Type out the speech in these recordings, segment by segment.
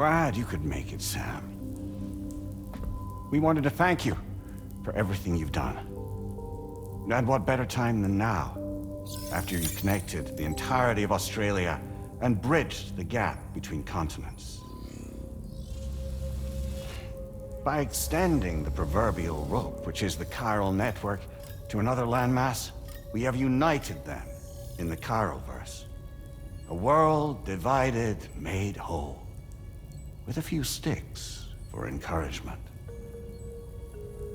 glad you could make it, Sam. We wanted to thank you for everything you've done. And what better time than now, after you connected the entirety of Australia and bridged the gap between continents. By extending the proverbial rope, which is the chiral network, to another landmass, we have united them in the Chiralverse. A world divided, made whole, with a few sticks for encouragement.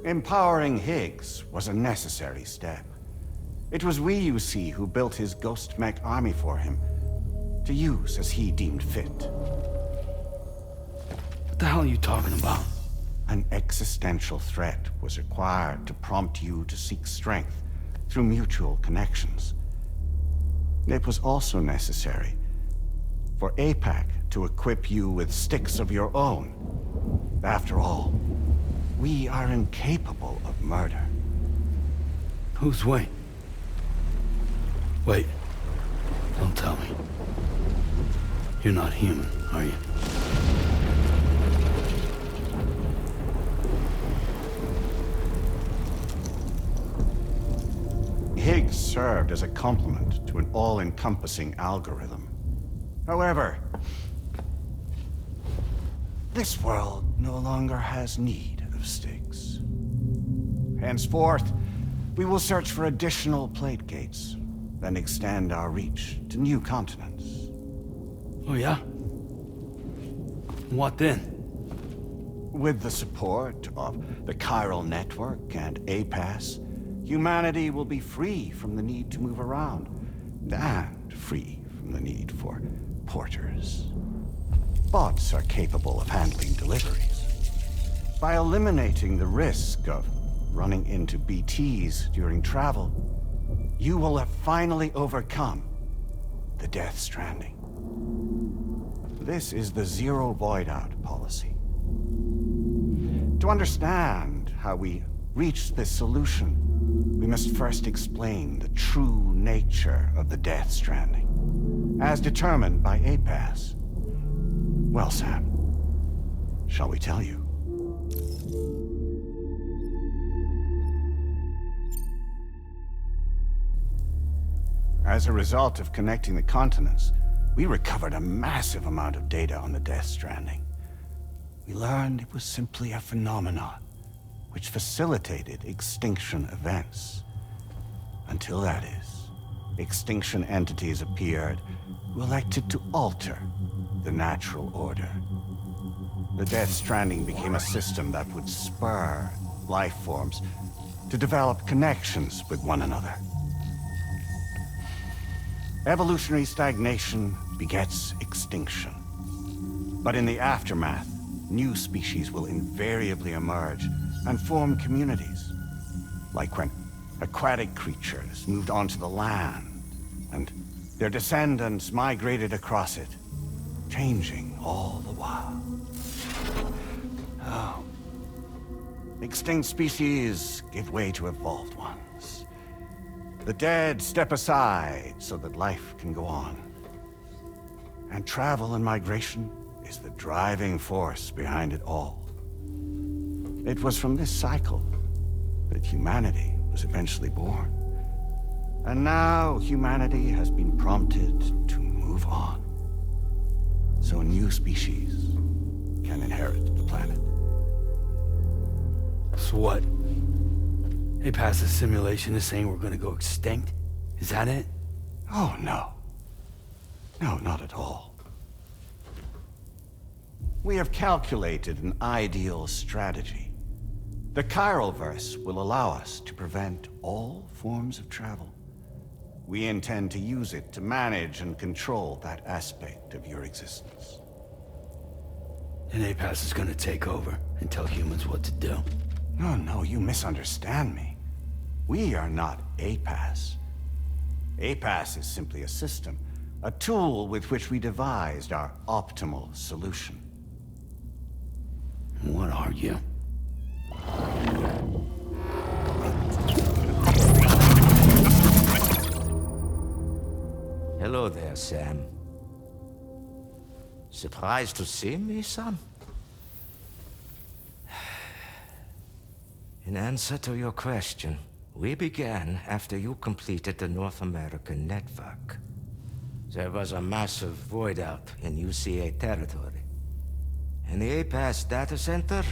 Empowering Higgs was a necessary step. It was we, you see, who built his ghost mech army for him, to use as he deemed fit. What the hell are you talking about? An existential threat was required to prompt you to seek strength through mutual connections. It was also necessary for APAC to equip you with sticks of your own. After all, we are incapable of murder. Who's we? Wait. Don't tell me. You're not human, are you? Higgs served as a complement to an all-encompassing algorithm. However, this world no longer has need of sticks. Henceforth, we will search for additional plate gates, then extend our reach to new continents. Oh yeah? What then? With the support of the chiral network and APAS, humanity will be free from the need to move around, and free from the need for porters. Bots are capable of handling deliveries. By eliminating the risk of running into BTs during travel, you will have finally overcome the Death Stranding. This is the Zero Void Out policy. To understand how we reach this solution, we must first explain the true nature of the Death Stranding, as determined by APAS. Well, Sam, shall we tell you? As a result of connecting the continents, we recovered a massive amount of data on the Death Stranding. We learned it was simply a phenomenon which facilitated extinction events. Until that is, extinction entities appeared who elected to alter the natural order. The Death Stranding became a system that would spur life forms to develop connections with one another. Evolutionary stagnation begets extinction. But in the aftermath, new species will invariably emerge and form communities. Like when aquatic creatures moved onto the land, and their descendants migrated across it, changing all the while. Oh. Extinct species give way to evolved ones. The dead step aside so that life can go on. And travel and migration is the driving force behind it all. It was from this cycle that humanity was eventually born. And now humanity has been prompted to move on, so new species can inherit the planet. So what? They passed a simulation is saying we're gonna go extinct? Is that it? Oh, no. No, not at all. We have calculated an ideal strategy. The Chiralverse will allow us to prevent all forms of travel. We intend to use it to manage and control that aspect of your existence. And APAS is gonna take over and tell humans what to do. No, no, you misunderstand me. We are not APAS. APAS is simply a system, a tool with which we devised our optimal solution. What are you? Hello there, Sam. Surprised to see me, son? In answer to your question, we began after you completed the North American network. There was a massive void out in UCA territory. And the APAS data center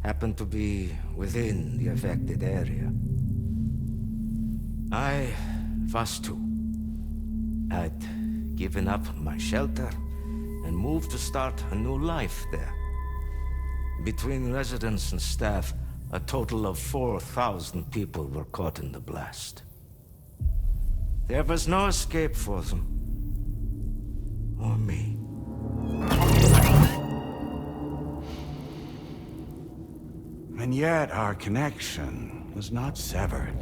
happened to be within the affected area. I was too. I'd given up my shelter and moved to start a new life there. Between residents and staff, a total of 4,000 people were caught in the blast. There was no escape for them. Or me. And yet our connection was not severed.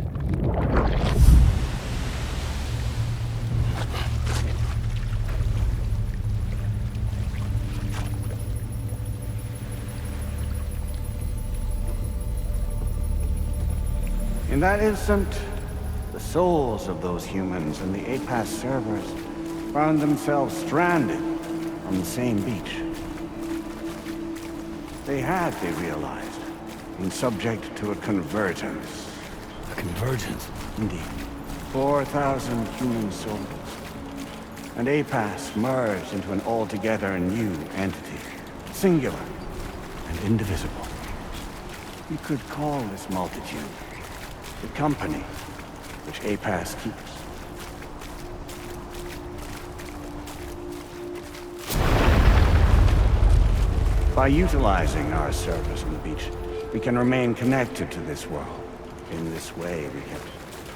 In that instant, the souls of those humans and the APAS servers found themselves stranded on the same beach. They realized, been subject to a convergence. A convergence? Indeed. 4,000 human souls. And APAS merged into an altogether new entity. Singular and indivisible. You could call this multitude the company which APAS keeps. By utilizing our servers on the beach, we can remain connected to this world. In this way, we can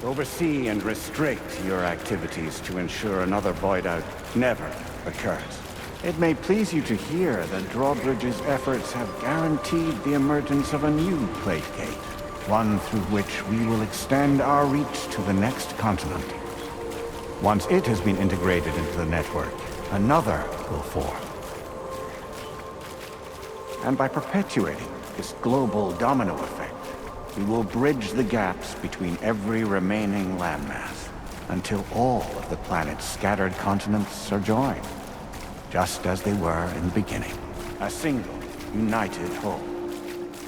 oversee and restrict your activities to ensure another void out never occurs. It may please you to hear that Drawbridge's efforts have guaranteed the emergence of a new plate gate. One through which we will extend our reach to the next continent. Once it has been integrated into the network, another will form. And by perpetuating this global domino effect, we will bridge the gaps between every remaining landmass until all of the planet's scattered continents are joined, just as they were in the beginning. A single, united whole,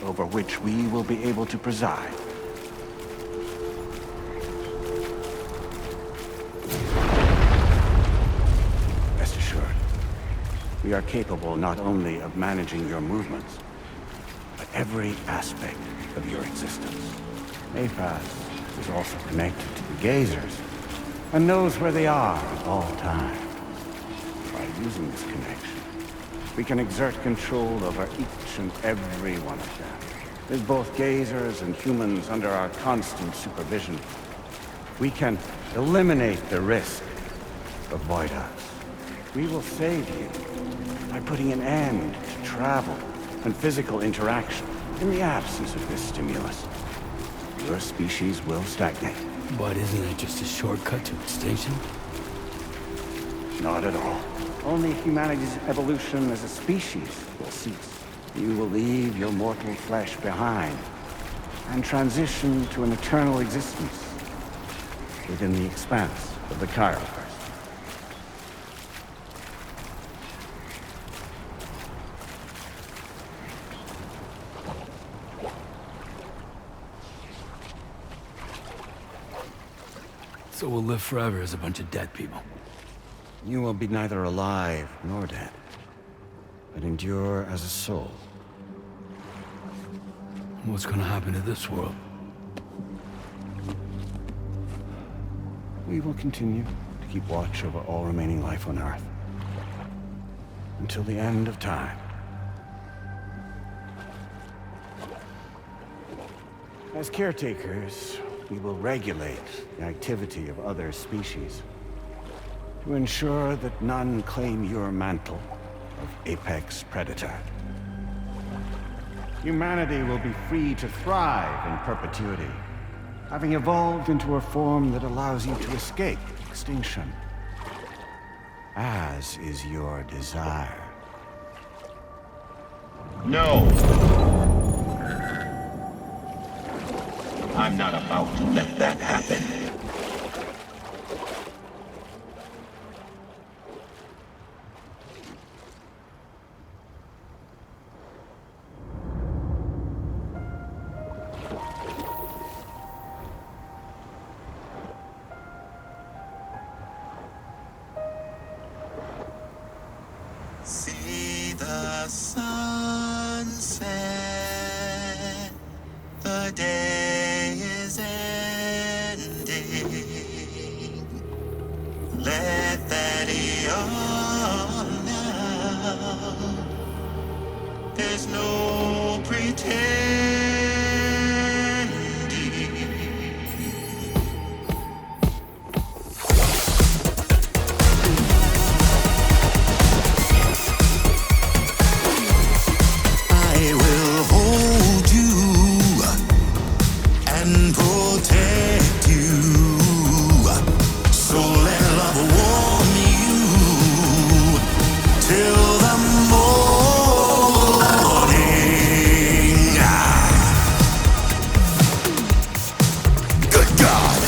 over which we will be able to preside. Rest assured, we are capable not only of managing your movements, but every aspect of your existence. APAS is also connected to the Gazers, and knows where they are at all times. By using this connection, we can exert control over each and every one of them. With both Gazers and humans under our constant supervision, we can eliminate the risk of void outs. We will save you by putting an end to travel and physical interaction. In the absence of this stimulus, your species will stagnate. But isn't it just a shortcut to extinction? Not at all. Only humanity's evolution as a species will cease. You will leave your mortal flesh behind and transition to an eternal existence within the expanse of the Chiroverse. So we'll live forever as a bunch of dead people. You will be neither alive nor dead, but endure as a soul. What's gonna happen to this world? We will continue to keep watch over all remaining life on Earth until the end of time. As caretakers, we will regulate the activity of other species to ensure that none claim your mantle of apex predator. Humanity will be free to thrive in perpetuity, having evolved into a form that allows you to escape extinction, as is your desire. No! I'm not about to let that happen. on now. There's no pretending. I will hold you and protect you. So let love warm you till the morning. Good God!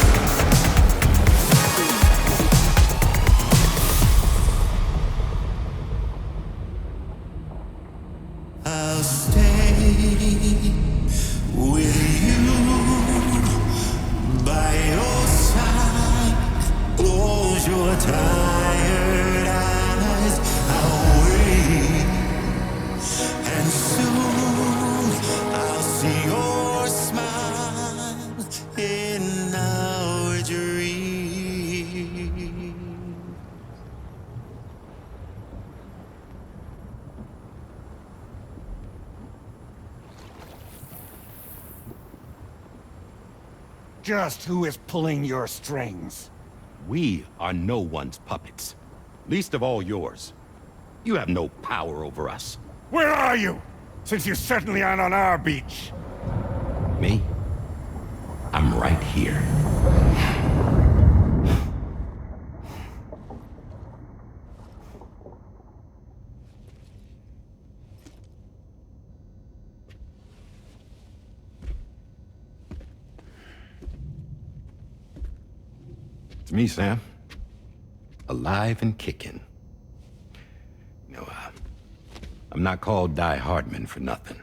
I'll stay with you by your side. Close your tired eyes. I'll wait, and soon I'll see your smile in our dream. Just who is pulling your strings? We are no one's puppets. Least of all yours. You have no power over us. Where are you? Since you certainly aren't on our beach. Me? I'm right here. It's me, Sam. Alive and kicking. You know, I'm not called Die Hardman for nothing.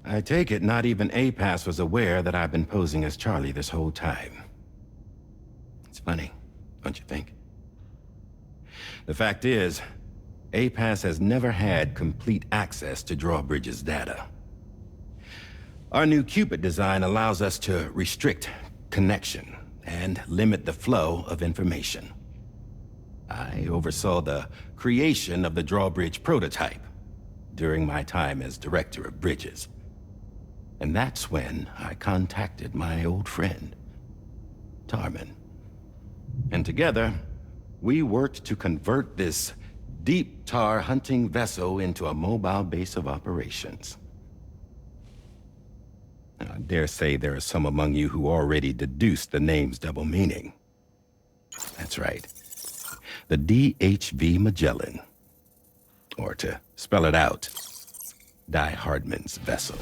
I take it not even APAS was aware that I've been posing as Charlie this whole time. It's funny, don't you think? The fact is, APAS has never had complete access to Drawbridge's data. Our new Cupid design allows us to restrict connection and limit the flow of information. I oversaw the creation of the Drawbridge prototype during my time as Director of Bridges. And that's when I contacted my old friend, Tarman. And together, we worked to convert this deep tar hunting vessel into a mobile base of operations. I dare say there are some among you who already deduced the name's double meaning. That's right. The DHV Magellan. Or to spell it out, Die Hardman's vessel.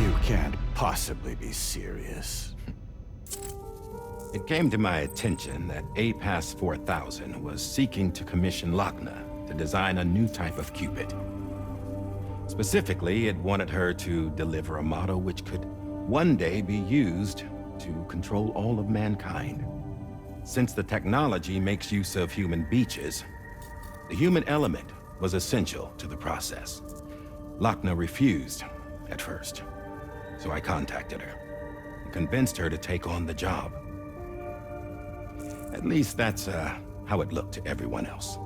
You can't possibly be serious. It came to my attention that APAS 4000 was seeking to commission Lochna to design a new type of Cupid. Specifically, it wanted her to deliver a model which could one day be used to control all of mankind. Since the technology makes use of human beaches, the human element was essential to the process. Lochna refused at first, so I contacted her and convinced her to take on the job. At least that's how it looked to everyone else.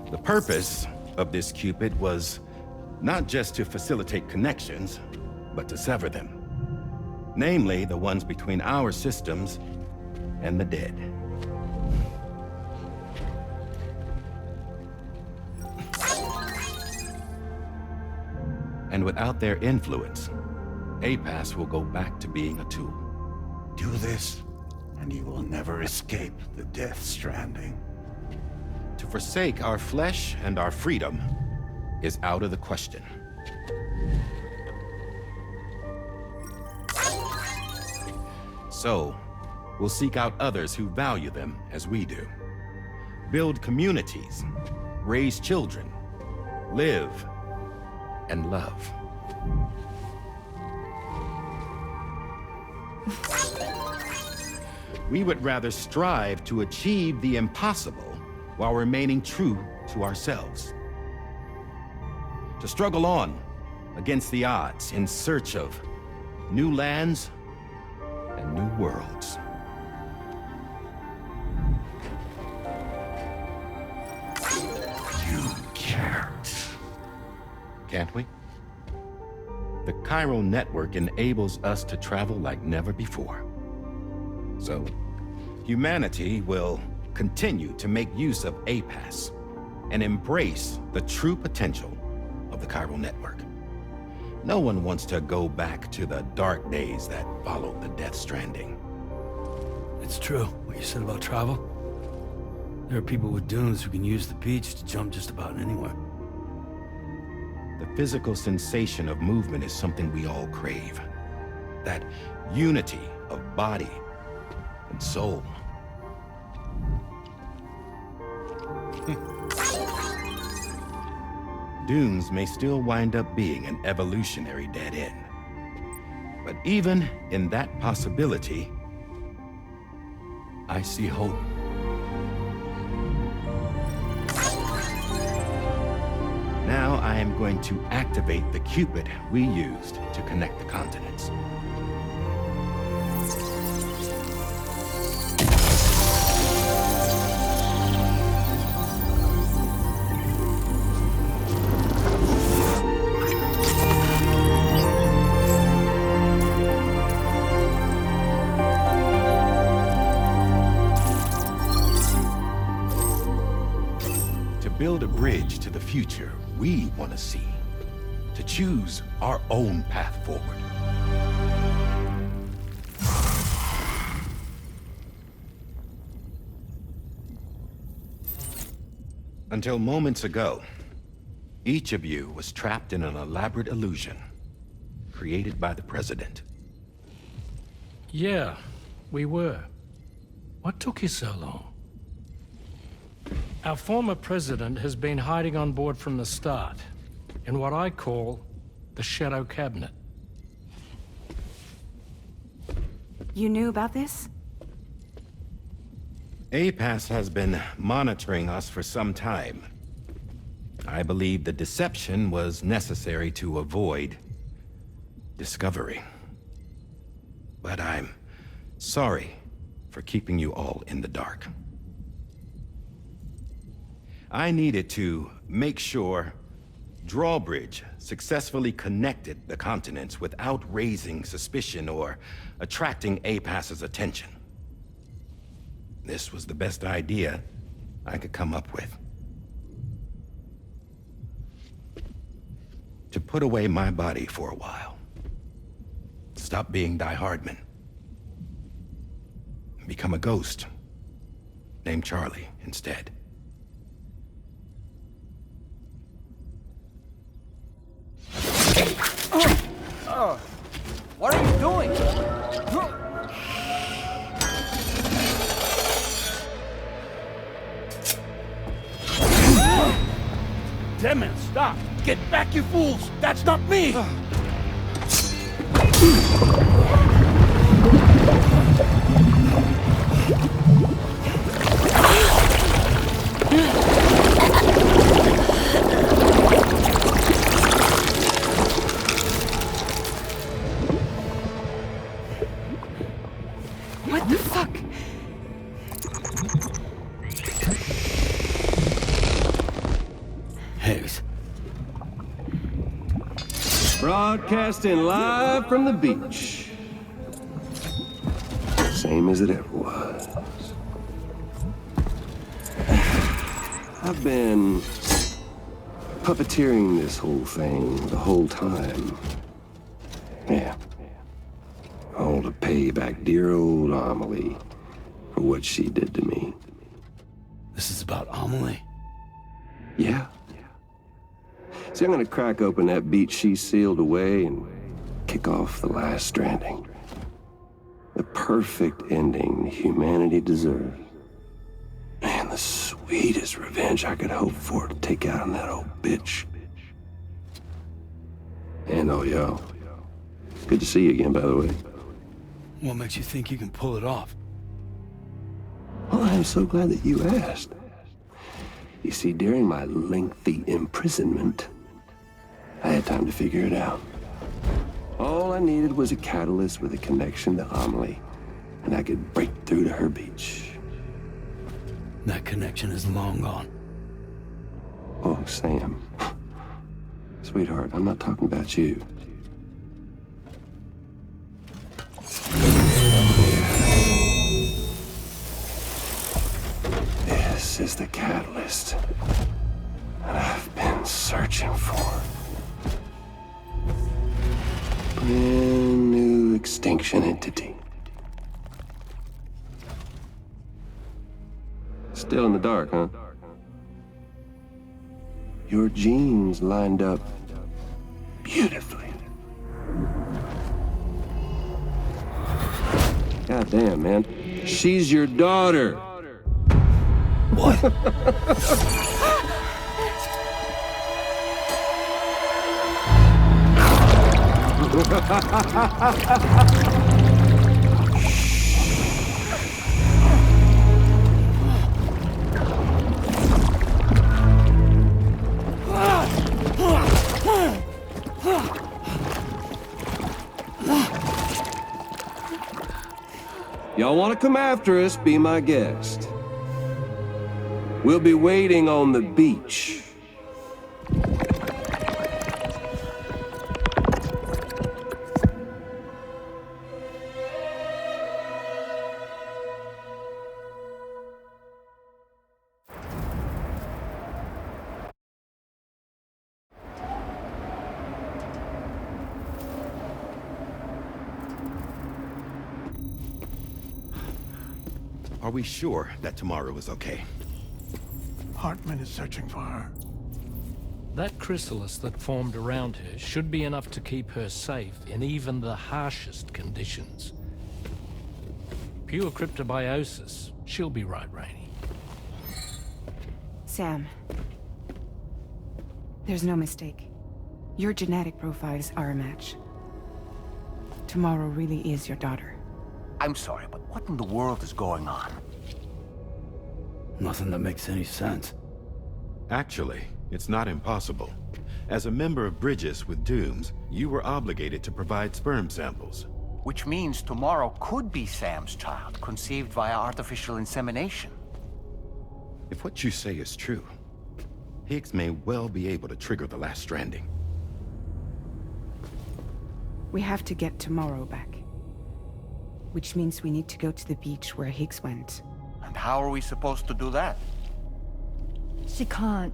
The purpose of this Cupid was not just to facilitate connections, but to sever them. Namely, the ones between our systems and the dead. And without their influence, APAS will go back to being a tool. Do this, and you will never escape the death stranding. To forsake our flesh and our freedom is out of the question. So, we'll seek out others who value them as we do. Build communities, raise children, live, and love. We would rather strive to achieve the impossible while remaining true to ourselves. To struggle on against the odds in search of new lands and new worlds. You can't. Can't we? The chiral network enables us to travel like never before. So, humanity will continue to make use of APAS and embrace the true potential of the chiral network. No one wants to go back to the dark days that followed the Death Stranding. It's true, what you said about travel. There are people with dunes who can use the beach to jump just about anywhere. The physical sensation of movement is something we all crave. That unity of body and soul. Dunes may still wind up being an evolutionary dead end. But even in that possibility, I see hope. Now I am going to activate the Cupid we used to connect the continents. To build a bridge to the future we want to see. To choose our own path forward. Until moments ago, each of you was trapped in an elaborate illusion created by the President. Yeah, we were. What took you so long? Our former president has been hiding on board from the start, in what I call the Shadow Cabinet. You knew about this? APAS has been monitoring us for some time. I believe the deception was necessary to avoid discovery. But I'm sorry for keeping you all in the dark. I needed to make sure Drawbridge successfully connected the continents without raising suspicion or attracting APAS's attention. This was the best idea I could come up with. To put away my body for a while. Stop being Die Hardman. Become a ghost. Named Charlie instead. What are you doing? Damn it, stop! Get back, you fools! That's not me! What the fuck? Hayes. Broadcasting live from the beach. Same as it ever was. I've been puppeteering this whole thing the whole time. Yeah. All to pay back dear old Amelie for what she did to me. This is about Amelie? Yeah. See, I'm gonna crack open that beach she sealed away and kick off the last Stranding. The perfect ending humanity deserves. Man, the sweetest revenge I could hope for to take out on that old bitch. And oh, y'all. Good to see you again, by the way. What makes you think you can pull it off? Well, I'm so glad that you asked. You see, during my lengthy imprisonment, I had time to figure it out. All I needed was a catalyst with a connection to Amelie, and I could break through to her beach. That connection is long gone. Oh, Sam. Sweetheart, I'm not talking about you. This is the catalyst that I've been searching for. Brand new extinction entity. Still in the dark, huh? Your genes lined up beautifully. God damn, man. She's your daughter. What? Y'all want to come after us, be my guest. We'll be waiting on the beach. Are we sure that tomorrow is okay? Hartman is searching for her. That chrysalis that formed around her should be enough to keep her safe in even the harshest conditions. Pure cryptobiosis. She'll be right, Rainey. Sam. There's no mistake. Your genetic profiles are a match. Tomorrow really is your daughter. I'm sorry, but what in the world is going on? Nothing that makes any sense. Actually, it's not impossible. As a member of Bridges with Dooms, you were obligated to provide sperm samples. Which means tomorrow could be Sam's child, conceived via artificial insemination. If what you say is true, Higgs may well be able to trigger the last stranding. We have to get tomorrow back. Which means we need to go to the beach where Higgs went. And how are we supposed to do that? She can't.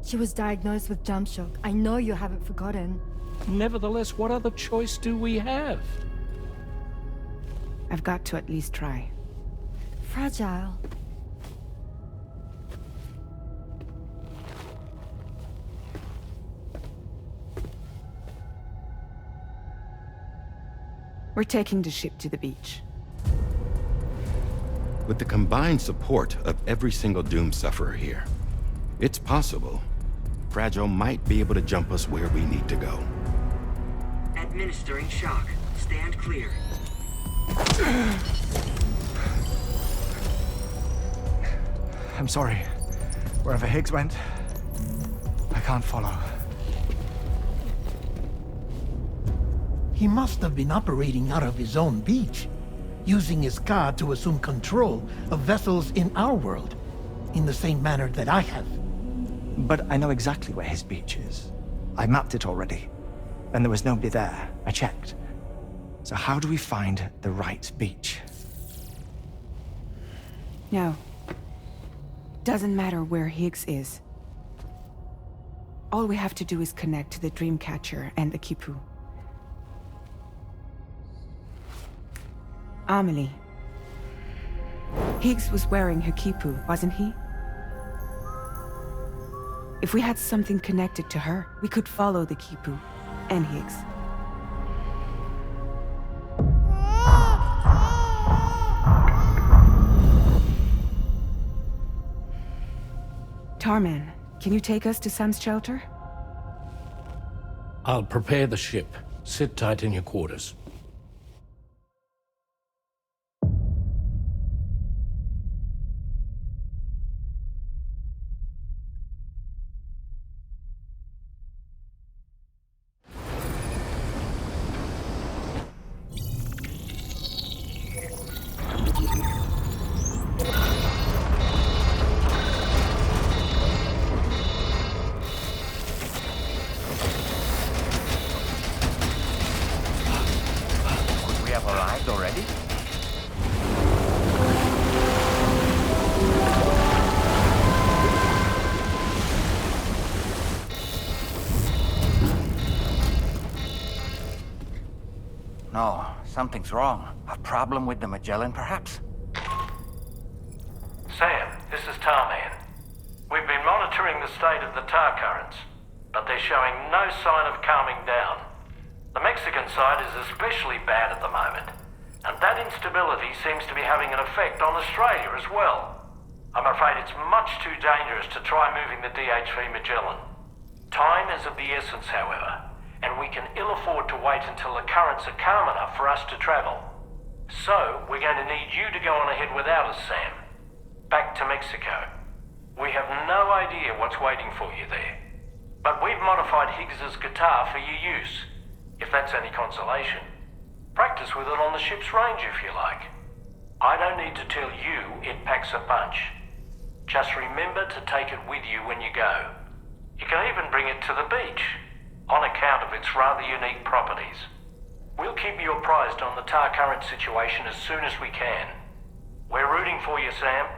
She was diagnosed with jump shock. I know you haven't forgotten. Nevertheless, what other choice do we have? I've got to at least try. Fragile. We're taking the ship to the beach. With the combined support of every single Doom sufferer here, it's possible Fragile might be able to jump us where we need to go. Administering shock. Stand clear. I'm sorry. Wherever Higgs went, I can't follow. He must have been operating out of his own beach, using his car to assume control of vessels in our world, in the same manner that I have. But I know exactly where his beach is. I mapped it already, and there was nobody there. I checked. So how do we find the right beach? No. Doesn't matter where Higgs is. All we have to do is connect to the Dreamcatcher and the Kipu. Amelie. Higgs was wearing her Kipu, wasn't he? If we had something connected to her, we could follow the Kipu and Higgs. Tarman, can you take us to Sam's shelter? I'll prepare the ship. Sit tight in your quarters. we have arrived already? No, something's wrong. A problem with the Magellan, perhaps? Sam, this is Tarman. We've been monitoring the state of the tar currents, but they're showing no sign of calming down. The Mexican side is especially bad at the moment, and that instability seems to be having an effect on Australia as well. I'm afraid it's much too dangerous to try moving the DHV Magellan. Time is of the essence, however, and we can ill afford to wait until the currents are calm enough for us to travel. So, we're going to need you to go on ahead without us, Sam. Back to Mexico. We have no idea what's waiting for you there. But we've modified Higgs's guitar for your use, if that's any consolation. Practice with it on the ship's range if you like. I don't need to tell you it packs a punch. Just remember to take it with you when you go. You can even bring it to the beach, on account of its rather unique properties. We'll keep you apprised on the tar current situation as soon as we can. We're rooting for you, Sam.